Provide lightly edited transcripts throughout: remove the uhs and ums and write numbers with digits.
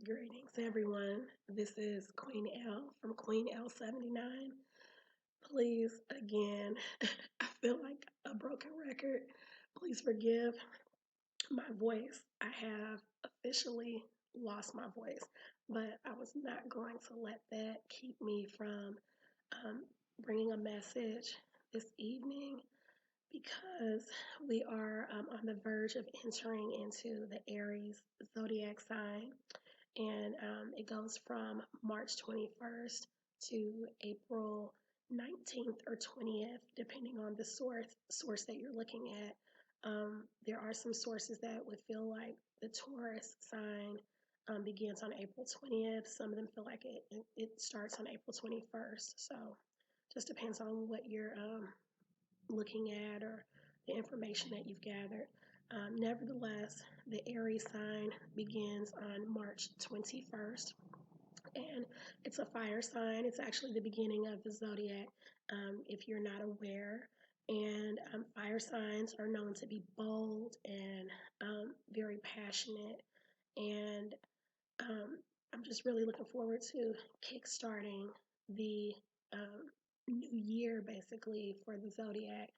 Greetings, everyone. This is Queen Elle from QueenElle79. Please, again, I feel like a broken record. Please forgive my voice. I have officially lost my voice, but I was not going to let that keep me from um, bringing a message this evening because we are on the verge of entering into the Aries zodiac sign, and it goes from March 21st to April 19th or 20th, depending on the source that you're looking at. There are some sources that would feel like the Taurus sign begins on April 20th. Some of them feel like it starts on April 21st. So just depends on what you're looking at or the information that you've gathered. Nevertheless, the Aries sign begins on March 21st, and it's a fire sign. It's actually the beginning of the zodiac, if you're not aware. And fire signs are known to be bold and very passionate. And I'm just really looking forward to kickstarting the new year basically for the zodiac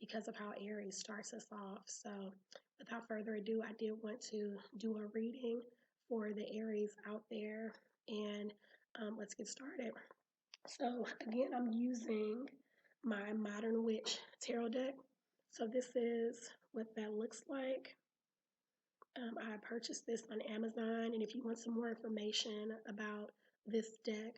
because of how Aries starts us off. So, without further ado, I did want to do a reading for the Aries out there, and let's get started. So, again, I'm using my Modern Witch Tarot deck. So, this is what that looks like. I purchased this on Amazon, and if you want some more information about this deck,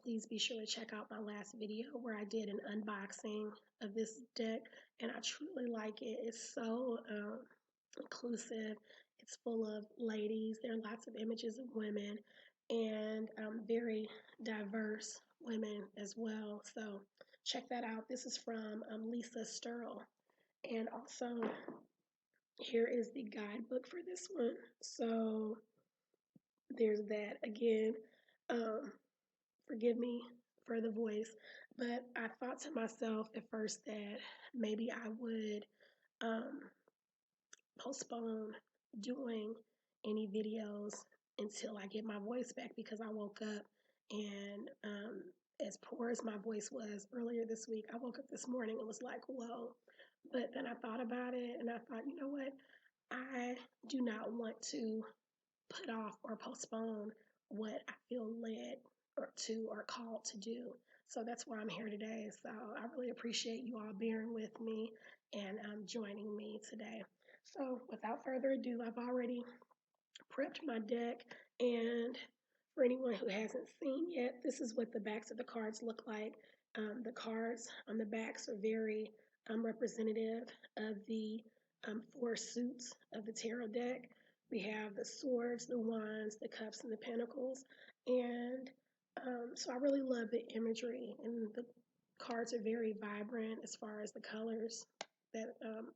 please be sure to check out my last video where I did an unboxing of this deck, and I truly like it. It's so inclusive. It's full of ladies. There are lots of images of women and very diverse women as well. So check that out. This is from Lisa Sturl. And also, here is the guidebook for this one. So there's that. Again, um, forgive me for the voice, but I thought to myself at first that maybe I would um, postpone doing any videos until I get my voice back because I woke up and as poor as my voice was earlier this week, I woke up this morning and was like, whoa. But then I thought about it and I thought, you know what? I do not want to put off or postpone what I feel led or called to do. So that's why I'm here today. So I really appreciate you all bearing with me and joining me today. So without further ado, I've already prepped my deck, and for anyone who hasn't seen yet, this is what the backs of the cards look like. The cards on the backs are very representative of the four suits of the tarot deck. We have the swords, the wands, the cups, and the pentacles. And so I really love the imagery, and the cards are very vibrant as far as the colors that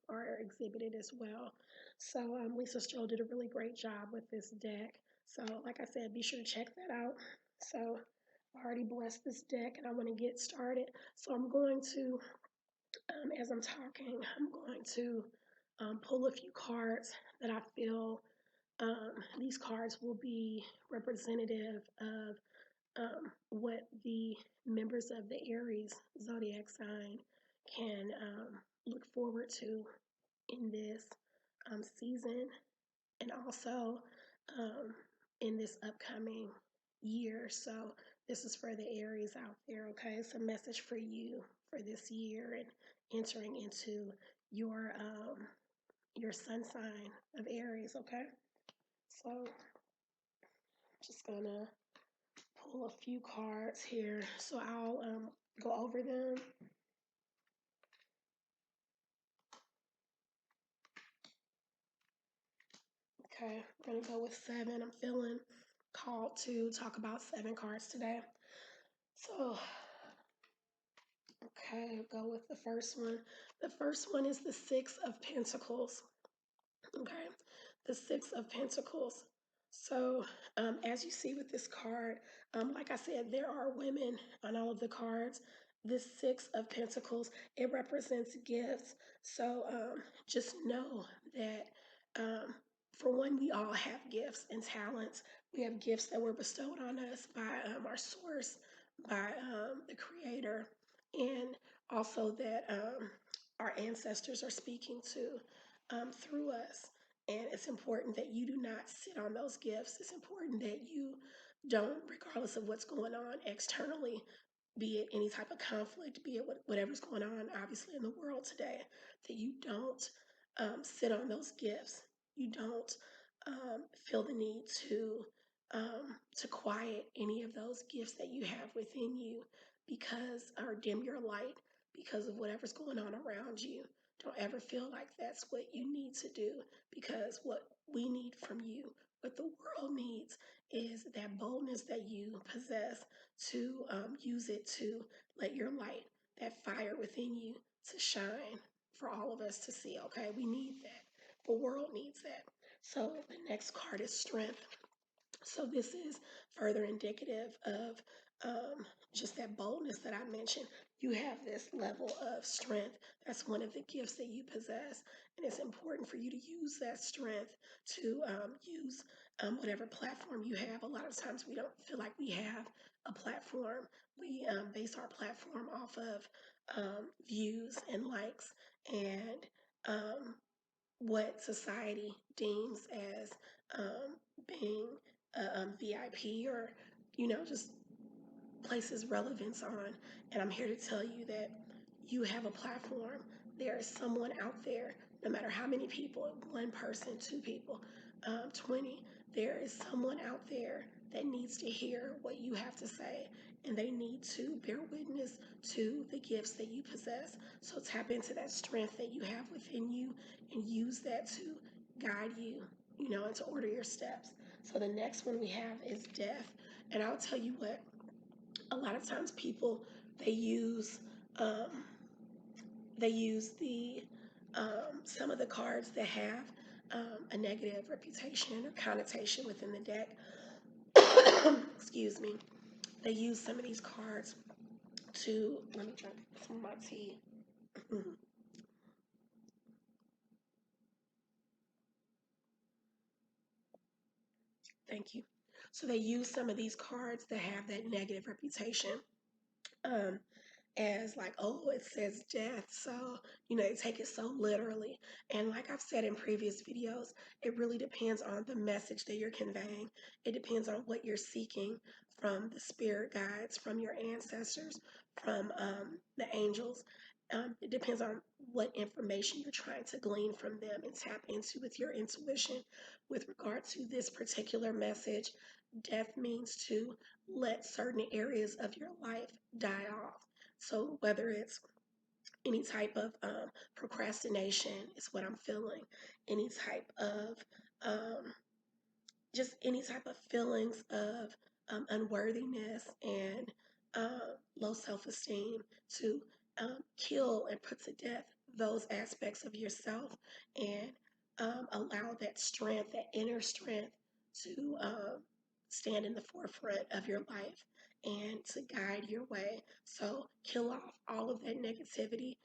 are exhibited as well. So Lisa Stroll did a really great job with this deck. So like I said, be sure to check that out. So I already blessed this deck and I want to get started. So I'm going to, as I'm talking, I'm going to pull a few cards that I feel these cards will be representative of what the members of the Aries zodiac sign can look forward to in this season, and also in this upcoming year. So this is for the Aries out there, okay? It's a message for you for this year and entering into your sun sign of Aries, okay? So I'm just gonna pull a few cards here. So I'll go over them. Okay, we're gonna go with 7. I'm feeling called to talk about 7 cards today. So, okay, go with the first one. The first one is the 6 of Pentacles. Okay, the 6 of Pentacles. So, as you see with this card, like I said, there are women on all of the cards. This 6 of Pentacles, it represents gifts. So, just know that for one, we all have gifts and talents. We have gifts that were bestowed on us by our source, by the creator, and also that our ancestors are speaking to through us. And it's important that you do not sit on those gifts. It's important that you don't, regardless of what's going on externally, be it any type of conflict, be it whatever's going on, obviously, in the world today, that you don't sit on those gifts. You don't feel the need to quiet any of those gifts that you have within you because, or dim your light because of whatever's going on around you. Don't ever feel like that's what you need to do, because what we need from you, what the world needs, is that boldness that you possess to use it to let your light, that fire within you, to shine for all of us to see. Okay, we need that. The world needs that. So the next card is strength. So this is further indicative of just that boldness that I mentioned. You have this level of strength. That's one of the gifts that you possess, and it's important for you to use that strength to use whatever platform you have. A lot of times we don't feel like we have a platform. We base our platform off of views and likes and what society deems as being a VIP, or just places relevance on. And I'm here to tell you that you have a platform. There is someone out there, no matter how many people, one person, two people, 20, there is someone out there that needs to hear what you have to say, and they need to bear witness to the gifts that you possess. So tap into that strength that you have within you and use that to guide you, and to order your steps. So the next one we have is death. And I'll tell you what, a lot of times people, they use um, the some of the cards that have a negative reputation or connotation within the deck. Excuse me. They use some of these cards to, let me drink some of my tea. Thank you. So they use some of these cards that have that negative reputation. Um, as like, oh, it says death. So, they take it so literally. And like I've said in previous videos, it really depends on the message that you're conveying. It depends on what you're seeking from the spirit guides, from your ancestors, from the angels. It depends on what information you're trying to glean from them and tap into with your intuition. With regard to this particular message, death means to let certain areas of your life die off. So whether it's any type of procrastination is what I'm feeling, any type of just any type of feelings of unworthiness and low self-esteem, to kill and put to death those aspects of yourself, and allow that strength, that inner strength, to stand in the forefront of your life and to guide your way. So kill off all of that negativity,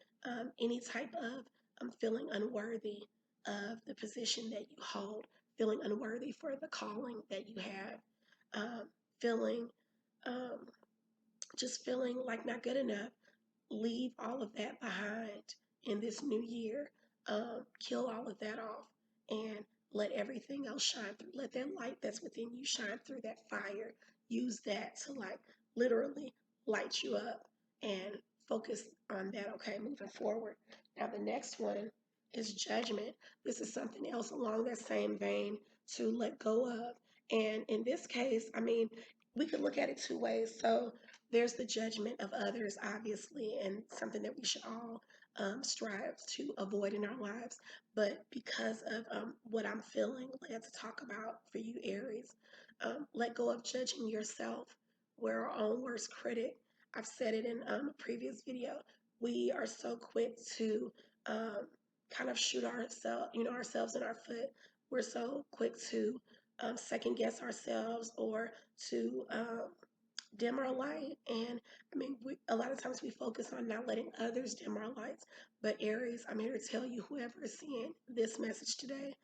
any type of feeling unworthy of the position that you hold, feeling unworthy for the calling that you have, feeling um, just feeling like not good enough. Leave all of that behind in this new year. Kill all of that off and let everything else shine through. Let that light that's within you shine through that fire. Use that to, like, literally light you up and focus on that. Okay, moving forward. Now, the next one is judgment. This is something else along that same vein, to let go of. And in this case, I mean, we could look at it two ways. So there's the judgment of others, obviously, and something that we should all strive to avoid in our lives. But because of what I'm feeling led to talk about for you, Aries, let go of judging yourself. We're our own worst critic. I've said it in a previous video. We are so quick to um, kind of shoot ourselves in our foot. We're so quick to second guess ourselves, or to dim our light. And I mean, a lot of times we focus on not letting others dim our lights. But Aries, I'm here to tell you, whoever is seeing this message today,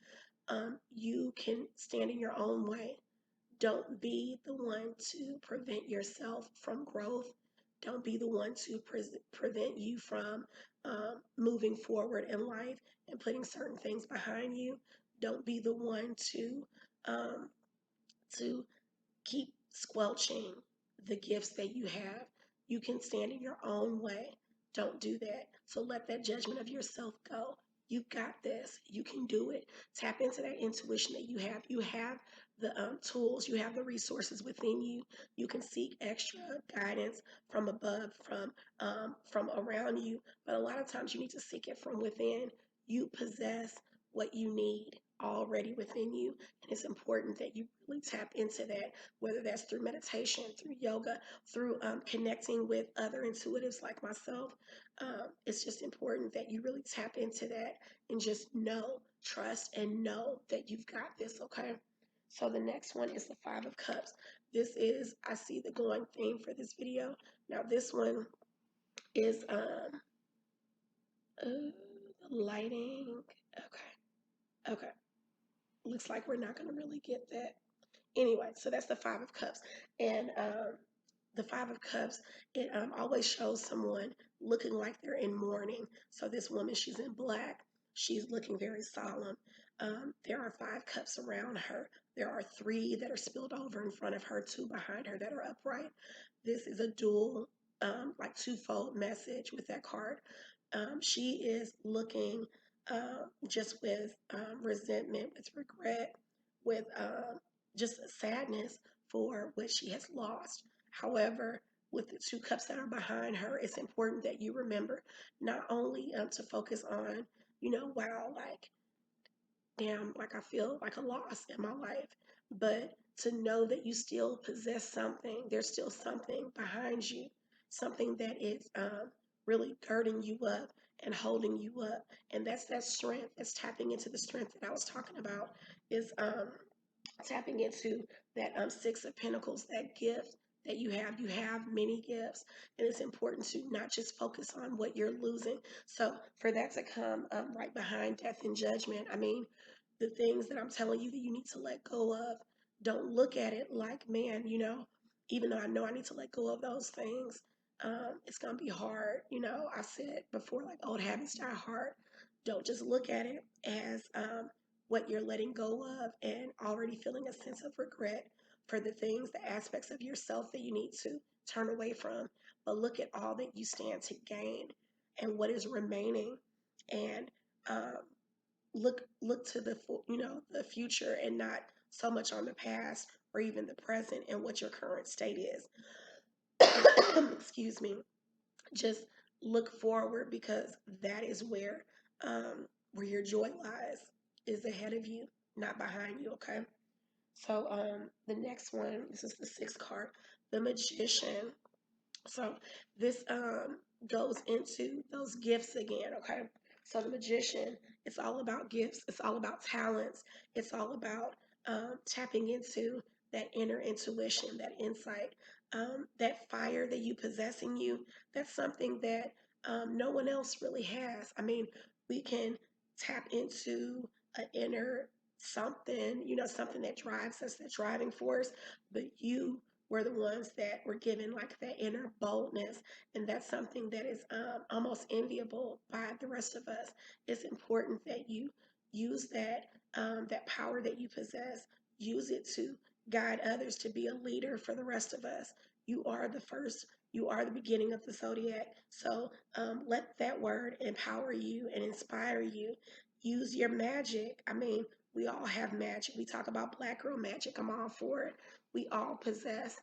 You can stand in your own way. Don't be the one to prevent yourself from growth. Don't be the one to prevent you from moving forward in life and putting certain things behind you. Don't be the one um, to keep squelching the gifts that you have. You can stand in your own way. Don't do that. So let that judgment of yourself go. You got this. You can do it. Tap into that intuition that you have. You have the tools, you have the resources within you. You can seek extra guidance from above, from around you. But a lot of times you need to seek it from within. You possess what you need already within you. And it's important that you really tap into that, whether that's through meditation, through yoga, through connecting with other intuitives like myself. It's just important that you really tap into that and just know, trust, and know that you've got this, okay? So the next one is the Five of Cups. This is, I see the going theme for this video. Now this one is lighting. Okay, okay. Looks like we're not gonna really get that. Anyway, so that's the Five of Cups. And the Five of Cups, it always shows someone looking like they're in mourning. So this woman, she's in black. She's looking very solemn. There are five cups around her. There are three that are spilled over in front of her, two behind her that are upright. This is a dual, like twofold message with that card. She is looking just with resentment, with regret, with just sadness for what she has lost. However, with the two cups that are behind her, it's important that you remember not only to focus on, wow, like, damn, like I feel like a loss in my life, but to know that you still possess something. There's still something behind you, something that is really girding you up and holding you up. And that's that strength, that's tapping into the strength that I was talking about, is tapping into that Six of Pentacles, that gift that you have. You have many gifts, and it's important to not just focus on what you're losing. So for that to come right behind death and judgment, I mean, the things that I'm telling you that you need to let go of, don't look at it like, man, even though I know I need to let go of those things, it's going to be hard. I said before, like, old habits die hard. Don't just look at it as what you're letting go of and already feeling a sense of regret for the things, the aspects of yourself that you need to turn away from. But look at all that you stand to gain and what is remaining, and um, look to the future, and not so much on the past or even the present and what your current state is. Excuse me. Just look forward, because that is where your joy lies, is ahead of you, not behind you, okay? So the next one, this is the sixth card, the Magician. So this goes into those gifts again, okay? So the Magician, it's all about gifts, it's all about talents, it's all about tapping into that inner intuition, that insight, that fire that you possess in you. That's something that no one else really has. I mean, we can tap into an inner something, something that drives us, that driving force, but you were the ones that were given like that inner boldness. And that's something that is almost enviable by the rest of us. It's important that you use that power that you possess, use it to guide others, to be a leader for the rest of us. You are the first, you are the beginning of the zodiac. So let that word empower you and inspire you. Use your magic. I mean, we all have magic. We talk about Black girl magic. I'm all for it. We all possess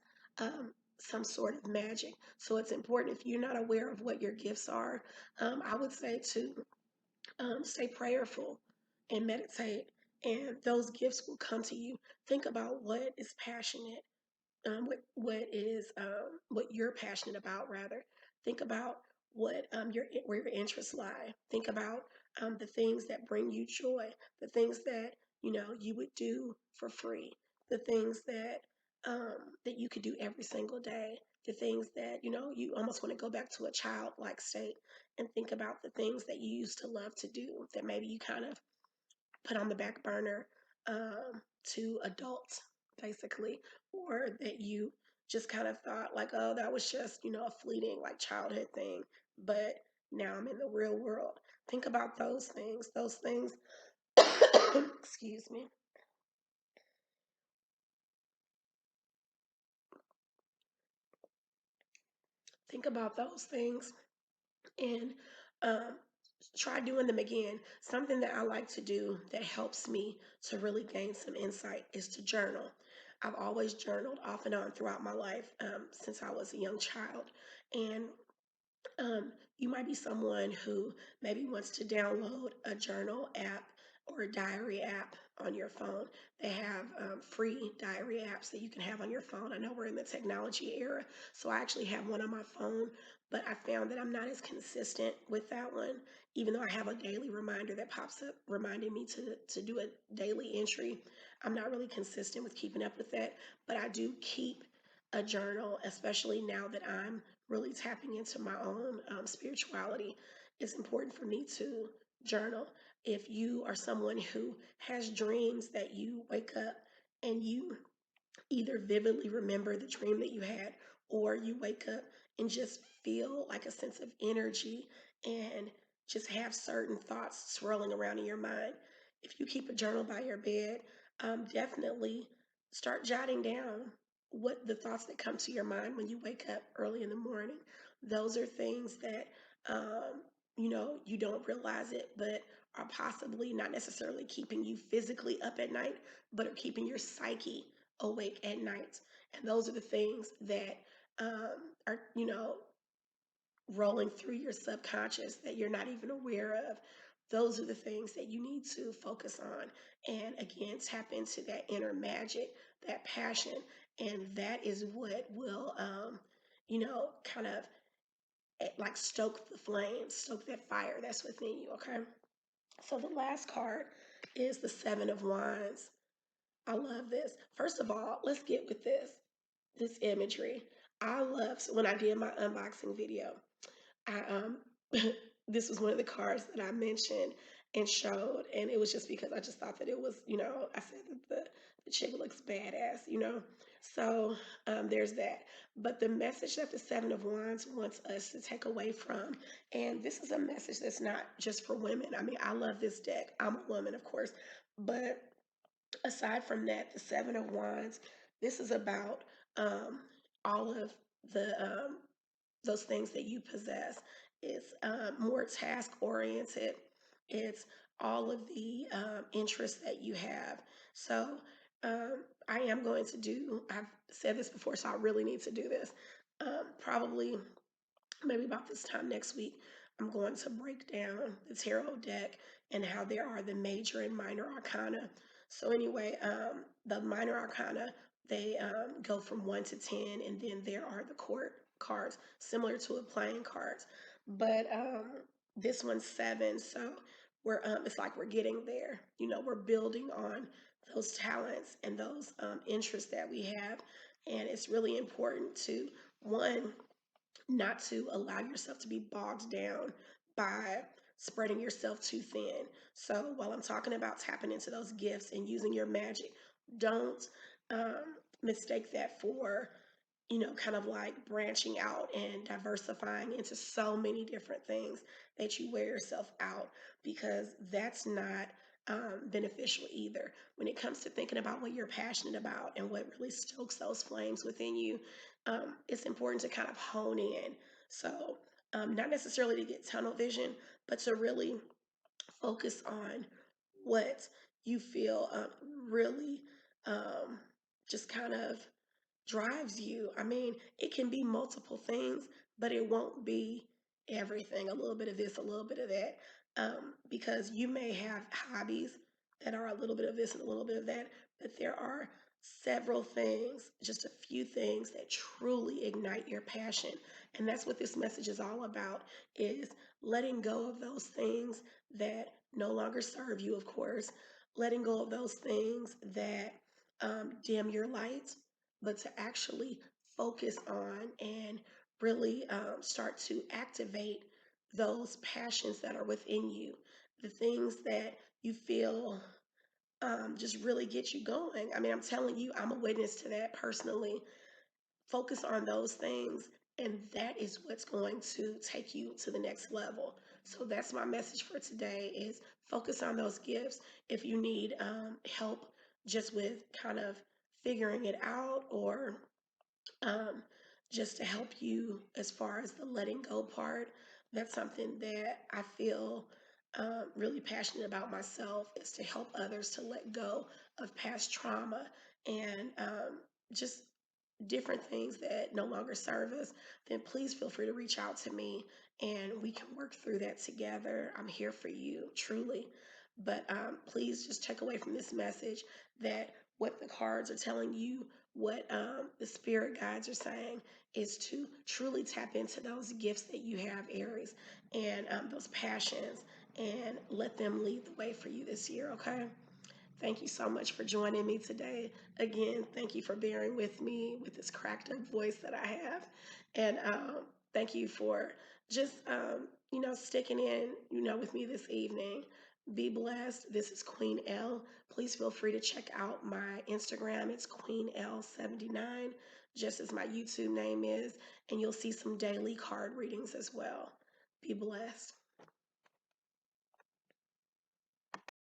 some sort of magic. So it's important, if you're not aware of what your gifts are, I would say to stay prayerful and meditate, and those gifts will come to you. Think about what is passionate, what you're passionate about, rather. Think about where your interests lie. Think about the things that bring you joy, the things that you would do for free, the things that you could do every single day, the things that you almost want to go back to a childlike state, and think about the things that you used to love to do that maybe you kind of put on the back burner, to adults, basically, or that you just kind of thought like, oh, that was just, a fleeting like childhood thing, but now I'm in the real world. Think about those things. Those things, excuse me. Think about those things and um, try doing them again. Something that I like to do that helps me to really gain some insight is to journal. I've always journaled off and on throughout my life since I was a young child. And you might be someone who maybe wants to download a journal app or a diary app on your phone. They have free diary apps that you can have on your phone. I know we're in the technology era, so I actually have one on my phone, but I found that I'm not as consistent with that one, even though I have a daily reminder that pops up reminding me to do a daily entry. I'm not really consistent with keeping up with that, but I do keep a journal, especially now that I'm really tapping into my own spirituality. It's important for me to journal. If you are someone who has dreams that you wake up and you either vividly remember the dream that you had, or you wake up and just feel like a sense of energy and just have certain thoughts swirling around in your mind. If you keep a journal by your bed, definitely start jotting down what the thoughts that come to your mind when you wake up early in the morning. Those are things that you don't realize it, but are possibly not necessarily keeping you physically up at night, but are keeping your psyche awake at night. And those are the things that are, rolling through your subconscious that you're not even aware of. Those are the things that you need to focus on. And again, tap into that inner magic, that passion. And that is what will, kind of like stoke the flame, stoke that fire that's within you. Okay. So the last card is the Seven of Wands. I love this. First of all, let's get with this imagery. I love, so when I did my unboxing video, I this was one of the cards that I mentioned and showed, and it was just because I just thought that it was, I said that the chick looks badass, So there's that. But the message that the Seven of Wands wants us to take away from, and this is a message that's not just for women. I mean, I love this deck. I'm a woman, of course, but aside from that, the Seven of Wands, this is about all of the those things that you possess. It's more task oriented. It's all of the interests that you have. So I am going to do, I've said this before, so I really need to do this. Probably maybe about this time next week, I'm going to break down the tarot deck and how there are the major and minor arcana. So anyway, the minor arcana, they go from 1 to 10, and then there are the court cards, similar to a playing cards. But this one's 7, so it's like we're getting there. We're building on those talents and those interests that we have, and it's really important to one, not to allow yourself to be bogged down by spreading yourself too thin. So while I'm talking about tapping into those gifts and using your magic, don't mistake that for, kind of like branching out and diversifying into so many different things that you wear yourself out, because that's not beneficial either. When it comes to thinking about what you're passionate about and what really stokes those flames within you, it's important to kind of hone in. So, not necessarily to get tunnel vision, but to really focus on what you feel really um, just kind of drives you. I mean, it can be multiple things, but it won't be everything. A little bit of this, a little bit of that. Because you may have hobbies that are a little bit of this and a little bit of that, but there are several things, just a few things that truly ignite your passion. And that's what this message is all about, is letting go of those things that no longer serve you, of course, letting go of those things that dim your light, but to actually focus on and really start to activate those passions that are within you, the things that you feel just really get you going. I mean, I'm telling you, I'm a witness to that personally. Focus on those things, and that is what's going to take you to the next level. So that's my message for today: is focus on those gifts. If you need help just with kind of figuring it out, or um, just to help you as far as the letting go part, that's something that I feel really passionate about myself, is to help others to let go of past trauma and just different things that no longer serve us. Then please feel free to reach out to me and we can work through that together. I'm here for you, truly. But please just take away from this message that what the cards are telling you, what the spirit guides are saying, is to truly tap into those gifts that you have, Aries, and those passions, and let them lead the way for you this year, okay? Thank you so much for joining me today. Again, thank you for bearing with me with this cracked up voice that I have. And thank you for just, sticking in, with me this evening. Be blessed. This is Queen Elle. Please feel free to check out my Instagram. It's QueenElle79, just as my YouTube name is. And you'll see some daily card readings as well. Be blessed.